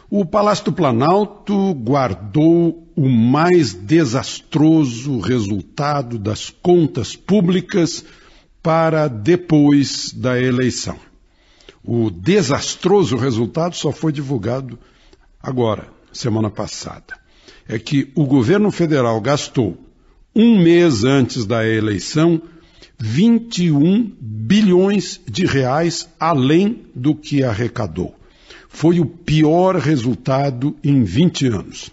O Palácio do Planalto guardou o mais desastroso resultado das contas públicas para depois da eleição. O desastroso resultado só foi divulgado agora, semana passada. É que o governo federal gastou, um mês antes da eleição, 21 bilhões de reais além do que arrecadou. Foi o pior resultado em 20 anos.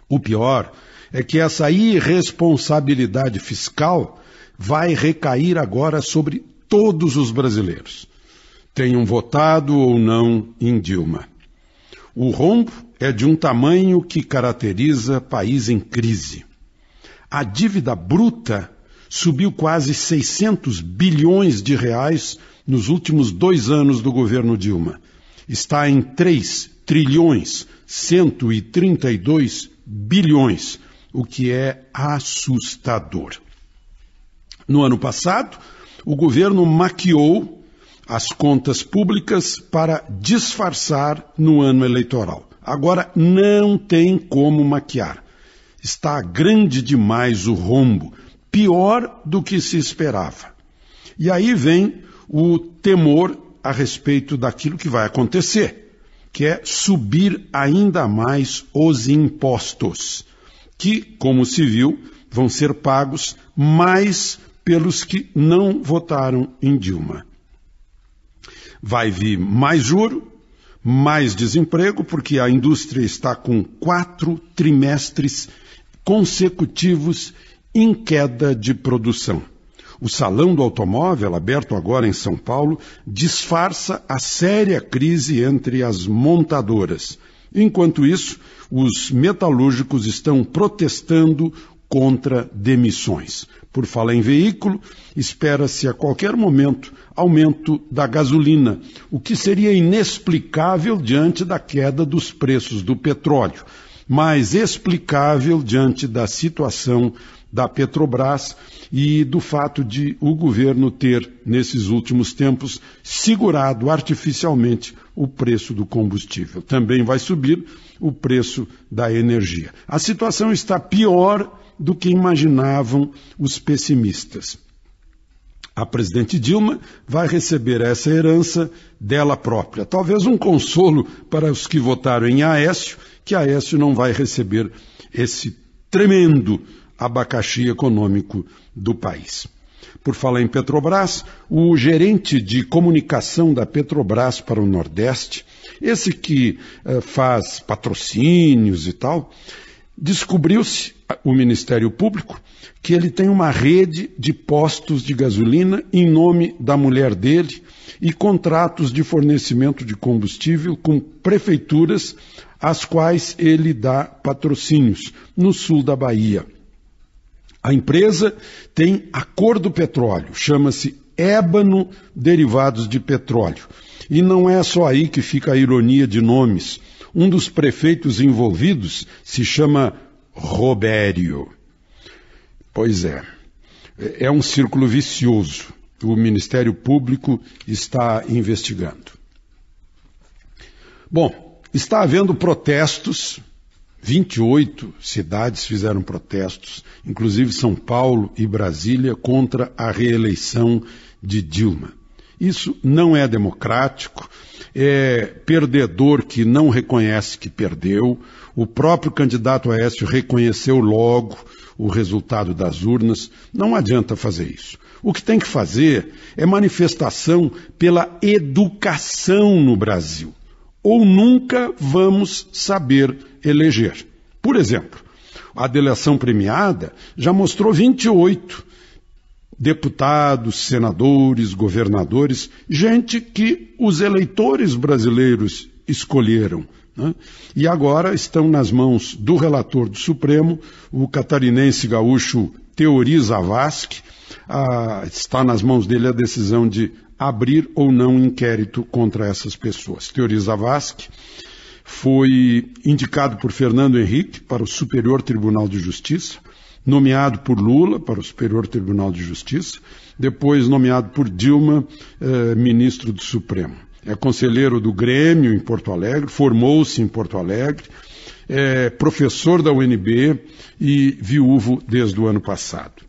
O pior é que essa irresponsabilidade fiscal vai recair agora sobre todos os brasileiros, tenham votado ou não em Dilma. O rombo é de um tamanho que caracteriza país em crise. A dívida bruta subiu quase 600 bilhões de reais nos últimos 2 anos do governo Dilma. Está em 3 trilhões 132 bilhões, o que é assustador. No ano passado, o governo maquiou as contas públicas para disfarçar no ano eleitoral. Agora não tem como maquiar. Está grande demais o rombo, pior do que se esperava. E aí vem o temor a respeito daquilo que vai acontecer, que é subir ainda mais os impostos, que, como se viu, vão ser pagos mais pelos que não votaram em Dilma. Vai vir mais juro, mais desemprego, porque a indústria está com 4 trimestres consecutivos em queda de produção. O Salão do Automóvel, aberto agora em São Paulo, disfarça a séria crise entre as montadoras. Enquanto isso, os metalúrgicos estão protestando contra demissões. Por falar em veículo, espera-se a qualquer momento aumento da gasolina, o que seria inexplicável diante da queda dos preços do petróleo, mas explicável diante da situação da Petrobras e do fato de o governo ter, nesses últimos tempos, segurado artificialmente o preço do combustível. Também vai subir o preço da energia. A situação está pior do que imaginavam os pessimistas. A presidente Dilma vai receber essa herança dela própria. Talvez um consolo para os que votaram em Aécio, que Aécio não vai receber esse tremendo abacaxi econômico do país. Por falar em Petrobras, o gerente de comunicação da Petrobras para o Nordeste, esse que faz patrocínios e tal, descobriu-se, o Ministério Público, que ele tem uma rede de postos de gasolina em nome da mulher dele e contratos de fornecimento de combustível com prefeituras às quais ele dá patrocínios no sul da Bahia. A empresa tem a cor do petróleo, chama-se Ébano Derivados de Petróleo. E não é só aí que fica a ironia de nomes. Um dos prefeitos envolvidos se chama Robério. Pois é um círculo vicioso. O Ministério Público está investigando. Bom, está havendo protestos. 28 cidades fizeram protestos, inclusive São Paulo e Brasília, contra a reeleição de Dilma. Isso não é democrático, é perdedor que não reconhece que perdeu. O próprio candidato Aécio reconheceu logo o resultado das urnas. Não adianta fazer isso. O que tem que fazer é manifestação pela educação no Brasil. Ou nunca vamos saber eleger. Por exemplo, a delação premiada já mostrou 28 deputados, senadores, governadores, gente que os eleitores brasileiros escolheram, né? E agora estão nas mãos do relator do Supremo, o catarinense gaúcho Teori Zavascki. Está nas mãos dele a decisão de abrir ou não inquérito contra essas pessoas. Teori Zavascki foi indicado por Fernando Henrique para o Superior Tribunal de Justiça, nomeado por Lula para o Superior Tribunal de Justiça, depois nomeado por Dilma, ministro do Supremo. é conselheiro do Grêmio em Porto Alegre, formou-se em Porto Alegre, é professor da UNB e viúvo desde o ano passado.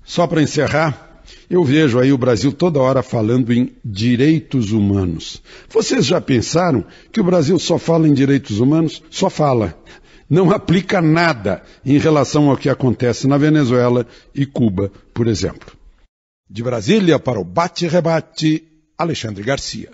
Só para encerrar, eu vejo aí o Brasil toda hora falando em direitos humanos. Vocês já pensaram que o Brasil só fala em direitos humanos? Só fala. Não aplica nada em relação ao que acontece na Venezuela e Cuba, por exemplo. De Brasília para o Bate-Rebate, Alexandre Garcia.